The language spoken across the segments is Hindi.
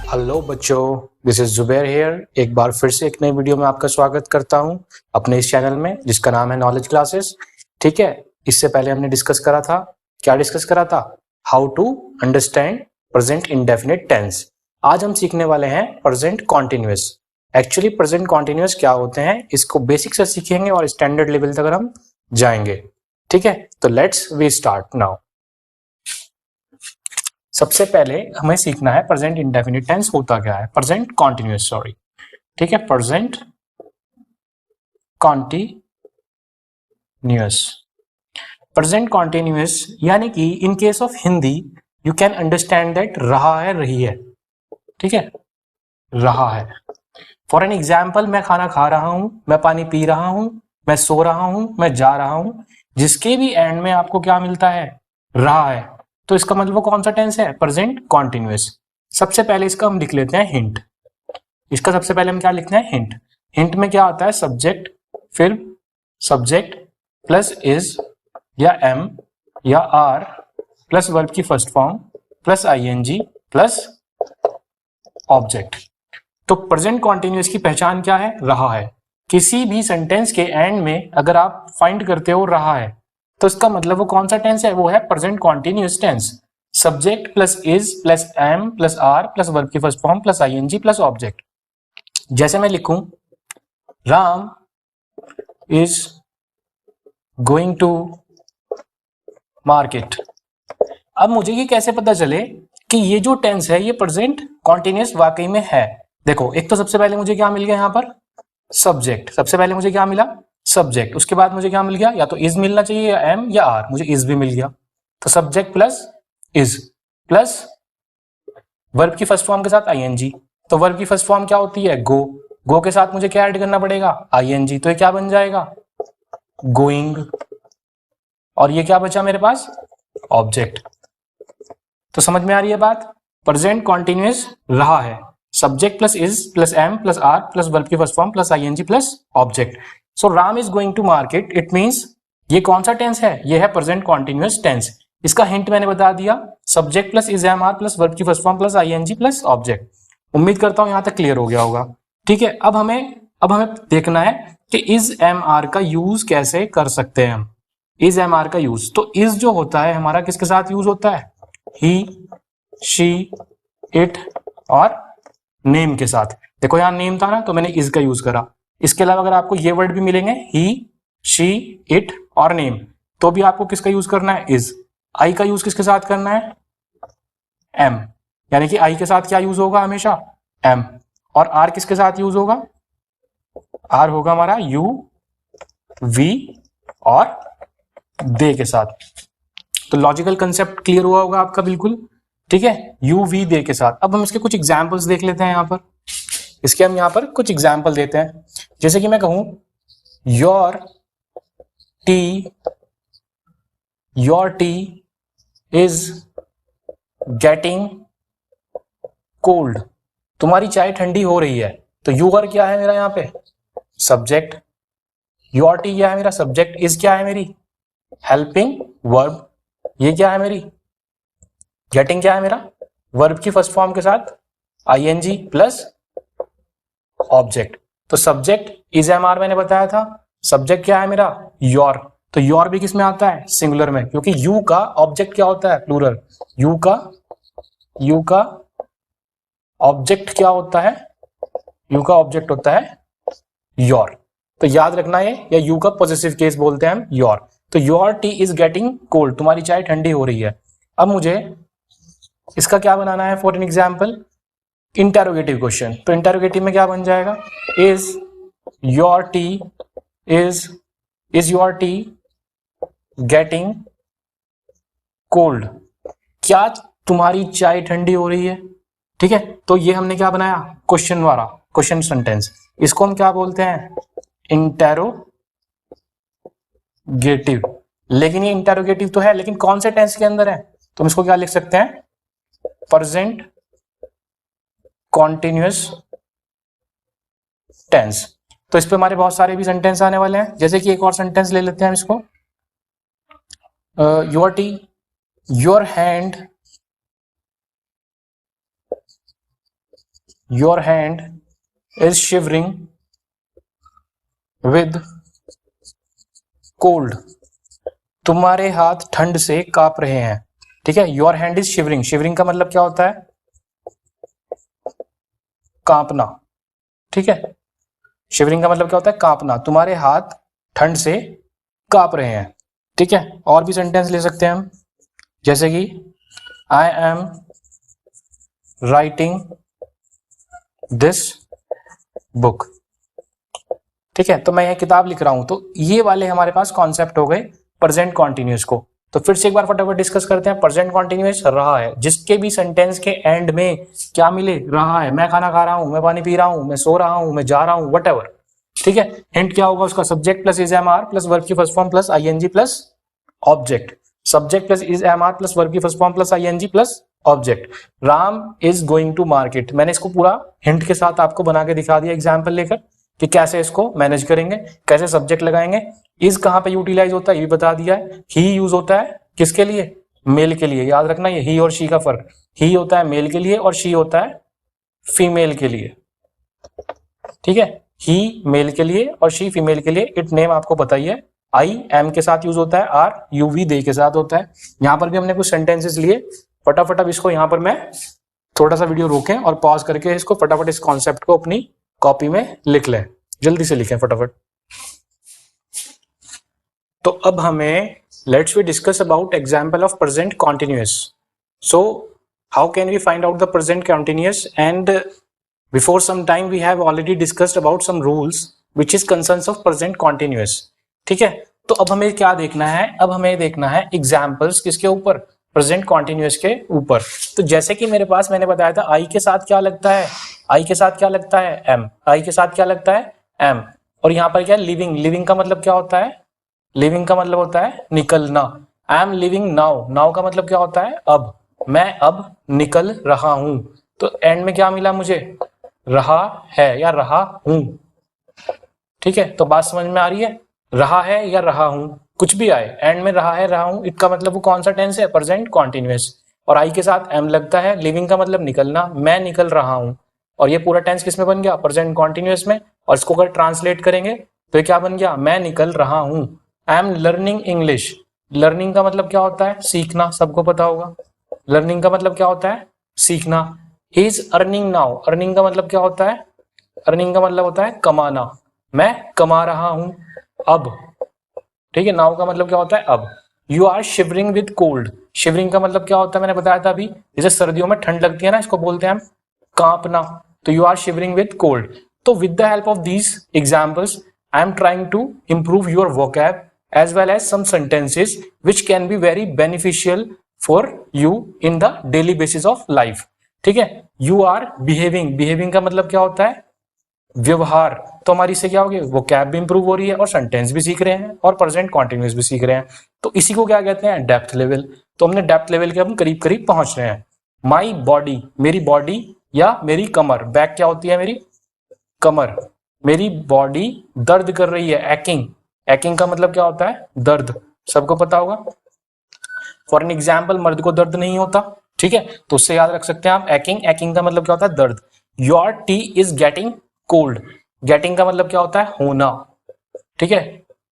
हेलो बच्चों, दिस इज जुबैर हियर। एक बार फिर से एक नई वीडियो में आपका स्वागत करता हूं अपने इस चैनल में जिसका नाम है नॉलेज क्लासेस। ठीक है, इससे पहले हमने डिस्कस करा था, क्या डिस्कस करा था? How to understand present indefinite tense. आज हम सीखने वाले हैं present continuous. Actually present continuous क्या होते हैं, इसको बेसिक से सीखेंगे और स्टैंडर्ड लेवल तक हम जाएंगे। ठीक है, तो लेट्स वी स्टार्ट नाउ। सबसे पहले हमें सीखना है प्रेजेंट इंडेफिनिट टेंस होता क्या है, प्रेजेंट कॉन्टिन्यूअस, सॉरी। ठीक है, प्रेजेंट कॉन्टिन्यूअस। प्रेजेंट कॉन्टिन्यूअस यानी कि in case of Hindi you can understand that रहा है, रही है। ठीक है, रहा है। फॉर एन एग्जाम्पल, मैं खाना खा रहा हूं, मैं पानी पी रहा हूं, मैं सो रहा हूं, मैं जा रहा हूं, जिसके भी एंड में आपको क्या मिलता है? रहा है। तो इसका मतलब कौन सा टेंस है? Present continuous. सबसे पहले इसका हम लिख लेते हैं हिंट। इसका सबसे पहले हम क्या लिखते हैं? हिंट। हिंट में क्या आता है? सब्जेक्ट, फिर सब्जेक्ट प्लस इज या एम या आर प्लस वर्ब की first form plus ING plus object. तो प्रेजेंट कॉन्टिन्यूअस की पहचान क्या है? रहा है। किसी भी सेंटेंस के एंड में अगर आप फाइंड करते हो रहा है, तो इसका मतलब वो कौन सा टेंस है? वो है present continuous tense. Subject plus is plus am plus are plus verb की first form plus ING plus object. जैसे मैं लिखूं, Ram is going to market. अब मुझे ये कैसे पता चले कि ये जो टेंस है ये प्रेजेंट कॉन्टिन्यूअस वाकई में है? देखो, एक तो सबसे पहले मुझे क्या मिल गया यहाँ पर? सब्जेक्ट। सबसे पहले मुझे क्या मिला? सब्जेक्ट। उसके बाद मुझे क्या मिल गया? या तो इज मिलना चाहिए या एम या आर। मुझे इज भी मिल गया। तो subject plus is plus verb की फर्स्ट फॉर्म के साथ आईएनजी। तो वर्ब की फर्स्ट फॉर्म क्या होती है? गो। गो के साथ मुझे क्या ऐड करना पड़ेगा? आईएनजी। तो ये क्या बन जाएगा? गोइंग। और ये क्या बचा मेरे पास? ऑब्जेक्ट। तो समझ में आ रही है बात? प्रेजेंट कॉन्टिन्यूअस रहा है। Subject plus is plus am plus are plus verb की first form plus ING plus object. So Ram is going to market, it means ये कौन सा टेंस है? ये है प्रेजेंट कॉन्टिन्यूअस टेंस। इसका हिंट मैंने बता दिया, subject plus is am are plus verb की first form plus ING plus object. उम्मीद करता हूं यहां तक क्लियर हो गया होगा। ठीक है, अब हमें देखना है कि इज एम आर का यूज कैसे कर सकते हैं हम। इज एम आर का यूज, तो इज जो होता है हमारा किसके साथ यूज होता है? ही, शी, इट और नेम के साथ। देखो यहां नेम था ना, तो मैंने इज का यूज करा। इसके अलावा अगर आपको ये वर्ड भी मिलेंगे, ही, शी, इट और नेम, तो भी आपको किसका यूज करना है? इज। आई का यूज किसके साथ करना है? एम। यानी कि आई के साथ क्या यूज होगा? हमेशा एम। और आर किसके साथ यूज होगा? आर होगा हमारा यू, वी और दे के साथ। तो लॉजिकल कंसेप्ट क्लियर हुआ होगा आपका बिल्कुल। ठीक है, यू वी दे के साथ। अब हम इसके कुछ एग्जाम्पल्स देख लेते हैं। यहां पर इसके हम यहां पर कुछ एग्जाम्पल देते हैं। जैसे कि मैं कहूं T your T is getting cold. तुम्हारी चाय ठंडी हो रही है। तो यूर क्या है मेरा यहाँ पे? सब्जेक्ट। योर टी क्या है मेरा? सब्जेक्ट। इज क्या है मेरी? Helping verb. ये क्या है मेरी? गेटिंग क्या है मेरा? वर्ब की फर्स्ट फॉर्म के साथ आईएनजी प्लस ऑब्जेक्ट। तो सब्जेक्ट इज एम आर मैंने बताया था। सब्जेक्ट क्या है मेरा? योर। तो योर भी किस में आता है? सिंगुलर में, क्योंकि यू का ऑब्जेक्ट क्या होता है? प्लूरल। यू का ऑब्जेक्ट क्या होता है? यू का ऑब्जेक्ट होता है योर। तो याद रखना है, या यू का पॉजिटिव केस बोलते हैं हम योर। तो your T is getting cold, तुम्हारी चाय ठंडी हो रही है। अब मुझे इसका क्या बनाना है? For an example, interrogative question. तो इंटेरोगेटिव में क्या बन जाएगा? Is your T is your T getting cold. क्या तुम्हारी चाय ठंडी हो रही है? ठीक है, तो ये हमने क्या बनाया? क्वेश्चन वाला, क्वेश्चन सेंटेंस। इसको हम क्या बोलते हैं? इंटेरोगेटिव। लेकिन ये इंटेरोगेटिव तो है, लेकिन कौन से टेंस के अंदर है? तो हम इसको क्या लिख सकते हैं? Present continuous tense. तो इस पे हमारे बहुत सारे भी सेंटेंस आने वाले हैं। जैसे कि एक और सेंटेंस ले लेते हैं हम इसको, your T your hand your hand is shivering with cold, तुम्हारे हाथ ठंड से कांप रहे हैं। ठीक है, your hand is shivering, shivering का मतलब क्या होता है? कांपना। ठीक है, शिवरिंग का मतलब क्या होता है? कांपना। तुम्हारे हाथ ठंड से कांप रहे हैं। ठीक है, और भी सेंटेंस ले सकते हैं हम, जैसे कि I am writing this book. ठीक है, तो मैं यह किताब लिख रहा हूं। तो ये वाले हमारे पास कॉन्सेप्ट हो गए प्रेजेंट कॉन्टिन्यूअस को। तो फिर से एक बार फटाफट डिस्कस करते हैं। प्रेजेंट कॉन्टिन्यूअस रहा है, जिसके भी सेंटेंस के एंड में क्या मिले? रहा है। मैं खाना खा रहा हूं, मैं पानी पी रहा हूं, मैं सो रहा हूं, मैं जा रहा हूं, व्हाटएवर। ठीक है, हिंट क्या होगा उसका? Subject plus is am are plus verb की first form plus ING plus object. Subject plus is am are plus verb की first form plus ING plus object. Ram is going to market. मैंने इसको पूरा हिंट के साथ आपको बना के दिखा दिया एग्जाम्पल लेकर कि कैसे इसको मैनेज करेंगे, कैसे सब्जेक्ट लगाएंगे। इज कहां पे यूटिलाइज होता है ये भी बता दिया है। ही यूज होता है किसके लिए? मेल के लिए। याद रखना ये ही और शी का फर्क। ही होता है मेल के लिए और शी होता है फीमेल के लिए। ठीक है, ही मेल के लिए और शी फीमेल के लिए। इट नेम आपको पता ही है। आई एम के साथ यूज होता है, आर यू वी दे के साथ होता है। यहां पर भी हमने कुछ सेंटेंसेस लिए। फटाफट अब इसको यहां पर मैं थोड़ा सा वीडियो रोकें और पॉज करके इसको फटाफट इस कॉन्सेप्ट को अपनी कॉपी में लिख लें। जल्दी से लिखें फटाफट। तो अब हमें let's we discuss about example of present continuous. So how can we find out the present continuous? And before some time we have already discussed about some rules which is concerns of present continuous. ठीक है, तो अब हमें क्या देखना है? अब हमें देखना है एग्जाम्पल्स किसके ऊपर? प्रेजेंट कॉन्टिन्यूअस के ऊपर। तो जैसे कि मेरे पास मैंने बताया था आई के साथ क्या लगता है? आई के साथ क्या लगता है? एम। आई के साथ क्या लगता है? एम। और यहाँ पर क्या है? लिविंग। लिविंग का मतलब क्या होता है? लिविंग का मतलब होता है निकलना। I am living now. Now का मतलब क्या होता है? अब। मैं अब निकल रहा हूं। तो एंड में क्या मिला मुझे? रहा है या रहा हूं। ठीक है, तो बात समझ में आ रही है? रहा है या रहा हूं, कुछ भी आए, एंड में रहा है रहा हूं, इसका मतलब वो कौन सा टेंस है? Present continuous. और आई के साथ एम लगता है। लिविंग का मतलब निकलना, मैं निकल रहा हूं। और ये पूरा टेंस किस में बन गया? प्रेजेंट कॉन्टिन्यूअस में। और इसको अगर ट्रांसलेट करेंगे तो क्या बन गया? मैं निकल रहा हूं। I am learning English. Learning का मतलब क्या होता है? सीखना, सबको पता होगा। लर्निंग का मतलब क्या होता है? सीखना। He is earning now. Earning का मतलब क्या होता है? अर्निंग का मतलब होता है कमाना। मैं कमा रहा हूं अब। ठीक है, नाउ का मतलब क्या होता है? अब। You are shivering with cold. Shivering का मतलब क्या होता है? मैंने बताया था अभी, जैसे सर्दियों में ठंड लगती है ना, इसको बोलते हैं हम कांपना। तो you are shivering with cold. तो with the help of these examples I am trying to improve your vocab as well as some sentences which can be very beneficial for you in the daily basis of life. ठीक है, you are behaving. behaving का मतलब क्या होता है? व्यवहार। तो हमारी इससे क्या होगी? वो कैब भी इंप्रूव हो रही है और सेंटेंस भी सीख रहे हैं और प्रेजेंट कॉन्टिन्यूअस भी सीख रहे हैं। तो इसी को क्या कहते हैं? Depth level. तो हमने डेप्थ लेवल के हम करीब करीब पहुंच रहे हैं। माई बॉडी, मेरी बॉडी या मेरी कमर। बैक क्या होती है? मेरी कमर। मेरी बॉडी दर्द कर रही है, एक्किंग। एक्किंग का मतलब क्या होता है? दर्द, सबको पता होगा। फॉर एन एग्जाम्पल, मर्द को दर्द नहीं होता। ठीक है, तो उससे याद रख सकते हैं आप एक्किंग। एक्किंग का मतलब क्या होता है? दर्द। Your T is getting cold. Getting का मतलब क्या होता है? होना। ठीक है,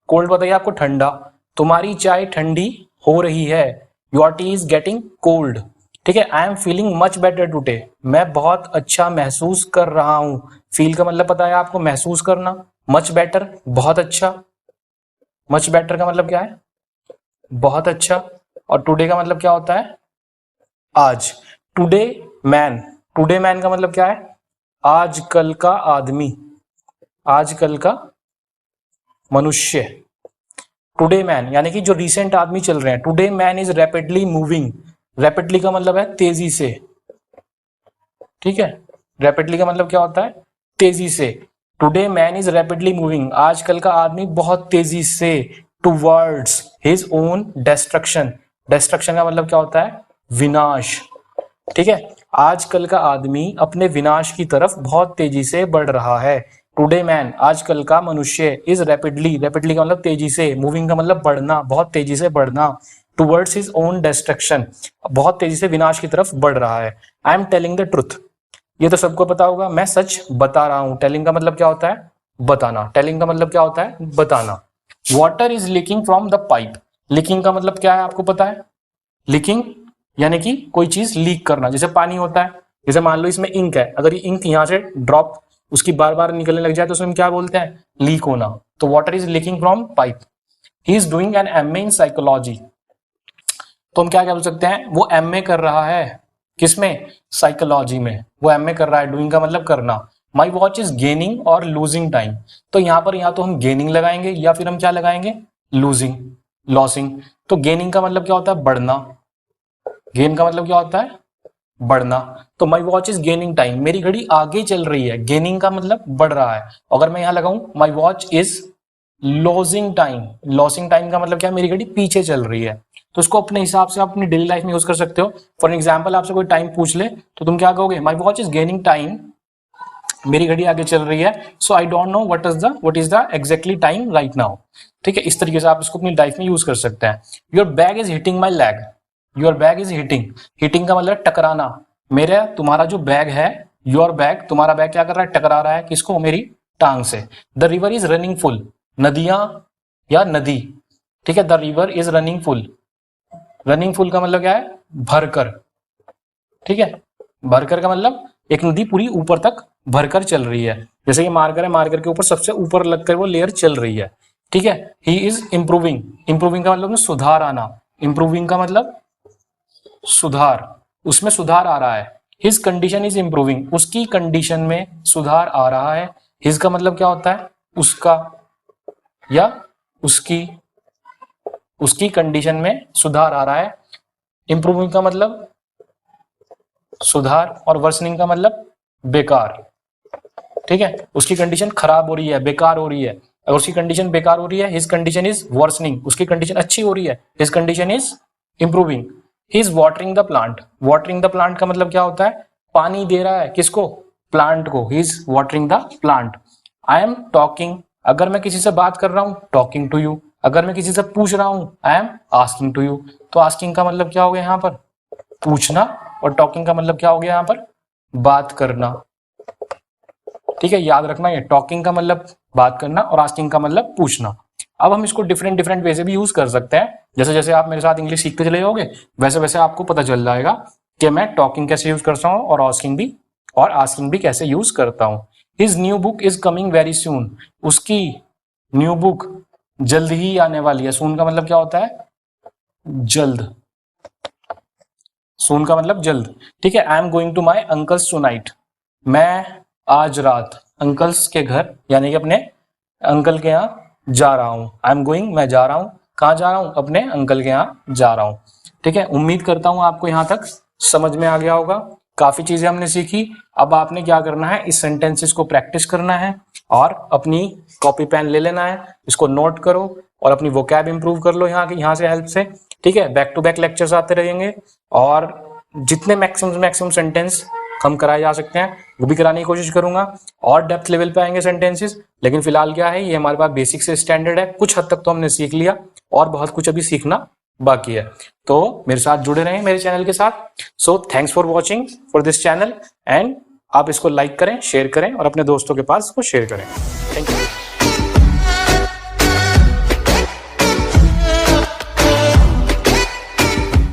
कोल्ड बताइए आपको ठंडा। तुम्हारी चाय ठंडी हो रही है। Your T is getting cold. ठीक है, I am feeling much better today. मैं बहुत अच्छा महसूस कर रहा हूं। फील का मतलब पता है आपको? महसूस करना। मच बेटर, बहुत अच्छा। मच बेटर का मतलब क्या है? बहुत अच्छा। और टुडे का मतलब क्या होता है? आज। Today man. टुडे मैन का मतलब क्या है? आजकल का आदमी, आजकल का मनुष्य। टुडे मैन यानी कि जो रिसेंट आदमी चल रहे हैं। Today man is rapidly moving. Rapidly का मतलब है तेजी से। ठीक है, रैपिडली का मतलब क्या होता है? तेजी से। Today man is rapidly moving. आजकल का आदमी बहुत तेजी से towards his own destruction. Destruction का मतलब क्या होता है? विनाश। ठीक है, आजकल का आदमी अपने विनाश की तरफ बहुत तेजी से बढ़ रहा है। टुडे मैन, आजकल का मनुष्य, इज रैपिडली, रैपिडली का मतलब तेजी से, मूविंग का मतलब बढ़ना, बहुत तेजी से बढ़ना, टुवर्ड्स हिज ओन डिस्ट्रक्शन, बहुत तेजी से विनाश की तरफ बढ़ रहा है। I am telling the truth. ये तो सबको पता होगा, मैं सच बता रहा हूं। टेलिंग का मतलब क्या होता है? बताना। टेलिंग का मतलब क्या होता है? बताना। Water is leaking from the pipe. Leaking का मतलब क्या है आपको पता है? लीकिंग यानी कि कोई चीज लीक करना, जैसे पानी होता है। जैसे मान लो इसमें इंक है, अगर ये इंक यहां से ड्रॉप उसकी बार बार निकलने लग जाए तो उसमें क्या बोलते हैं? लीक होना। तो water is leaking from pipe. He is doing an MA in psychology. तो हम क्या बोल सकते हैं? वो एमए कर रहा है। किसमें? साइकोलॉजी में वो एमए कर रहा है। डूइंग का मतलब करना। माई वॉच इज गेनिंग और लूजिंग टाइम। तो यहां पर या तो हम गेनिंग लगाएंगे या फिर हम क्या लगाएंगे? Losing, losing. तो गेनिंग का मतलब क्या होता है? बढ़ना। गेन का मतलब क्या होता है? बढ़ना। तो माई वॉच इज गेनिंग टाइम, मेरी घड़ी आगे चल रही है। गेनिंग का मतलब बढ़ रहा है। अगर मैं यहां लगाऊं माई watch is losing time, losing time का मतलब क्या है? मेरी घड़ी पीछे चल रही है। तो इसको अपने हिसाब से आप अपनी डेली लाइफ में यूज कर सकते हो। फॉर एग्जाम्पल आपसे कोई टाइम पूछ ले तो तुम क्या कहोगे? My watch is gaining time, मेरी घड़ी आगे चल रही है। So I don't know what is the exactly time right now. ठीक है, इस तरीके से आप इसको अपनी लाइफ में यूज कर सकते हैं। Your bag is hitting my leg. Your bag is hitting, hitting का मतलब टकराना। मेरा तुम्हारा जो बैग है, योर बैग, तुम्हारा बैग क्या कर रहा है? टकरा रहा है किसको? मेरी टांग से। The river is running full, नदियां या नदी। ठीक है, the river is running full. Running full का मतलब क्या है? भरकर। ठीक है, भरकर का मतलब एक नदी पूरी ऊपर तक भरकर चल रही है। जैसे ये मार्कर है, मार्कर के ऊपर सबसे ऊपर लगकर वो लेयर चल रही है। ठीक है, ही इज इंप्रूविंग। इंप्रूविंग का मतलब सुधार आना। इंप्रूविंग का मतलब सुधार, उसमें सुधार आ रहा है। हिज कंडीशन इज इंप्रूविंग, उसकी कंडीशन में सुधार आ रहा है। हिज का मतलब क्या होता है? उसका या उसकी, उसकी कंडीशन में सुधार आ रहा है। इंप्रूविंग का मतलब सुधार और वर्सनिंग का मतलब बेकार। ठीक है, उसकी कंडीशन खराब हो रही है, बेकार हो रही है। अगर उसकी कंडीशन बेकार हो रही है, हिज कंडीशन इज वर्सनिंग, उसकी कंडीशन अच्छी हो रही है, his condition is improving. He is watering the plant. Watering the plant का मतलब क्या होता है? पानी दे रहा है किसको? प्लांट को। He is watering the plant. I am talking, अगर मैं किसी से बात कर रहा हूं, टॉकिंग टू यू। अगर मैं किसी से पूछ रहा हूं, I am asking to you. तो आस्किंग का मतलब क्या हो गया यहां पर? पूछना। और टॉकिंग का मतलब क्या हो गया यहां पर? बात करना। ठीक है, याद रखना, ये टॉकिंग का मतलब बात करना और आस्किंग का मतलब पूछना। अब हम इसको डिफरेंट डिफरेंट वे से भी यूज कर सकते हैं। जैसे जैसे आप मेरे साथ इंग्लिश सीखते चले जाओगे वैसे वैसे आपको पता चल जाएगा कि मैं टॉकिंग कैसे यूज करता हूँ और आस्किंग भी कैसे यूज करता हूँ। His new book is coming very soon, उसकी न्यू बुक जल्द ही आने वाली है। सून का मतलब क्या होता है? जल्द। सून का मतलब जल्द। ठीक है, I am going to my uncle's tonight, मैं आज रात अंकल्स के घर यानी कि अपने अंकल के यहाँ जा रहा हूँ। आई एम गोइंग, मैं जा रहा हूँ। कहाँ जा रहा हूँ? अपने अंकल के यहाँ जा रहा हूँ। ठीक है, उम्मीद करता हूँ आपको यहाँ तक समझ में आ गया होगा। काफी चीजें हमने सीखी। अब आपने क्या करना है? इस सेंटेंसेस को प्रैक्टिस करना है और अपनी कॉपी पेन ले लेना है, इसको नोट करो और अपनी वोकैब इंप्रूव कर लो यहाँ से हेल्प से। ठीक है, बैक टू बैक लेक्चर्स आते रहेंगे और जितने मैक्सिमम सेंटेंस कम कराए जा सकते हैं वो भी कराने की कोशिश करूंगा। और डेप्थ लेवल पे आएंगे सेंटेंसेस, लेकिन फिलहाल क्या है, ये हमारे पास बेसिक से स्टैंडर्ड है। कुछ हद तक तो हमने सीख लिया और बहुत कुछ अभी सीखना बाकी है। तो मेरे साथ जुड़े रहें, मेरे चैनल के साथ। So thanks for watching for this channel and आप इसको लाइक करें, शेयर करें और अपने दोस्तों के पास इसको शेयर करें। Thank you.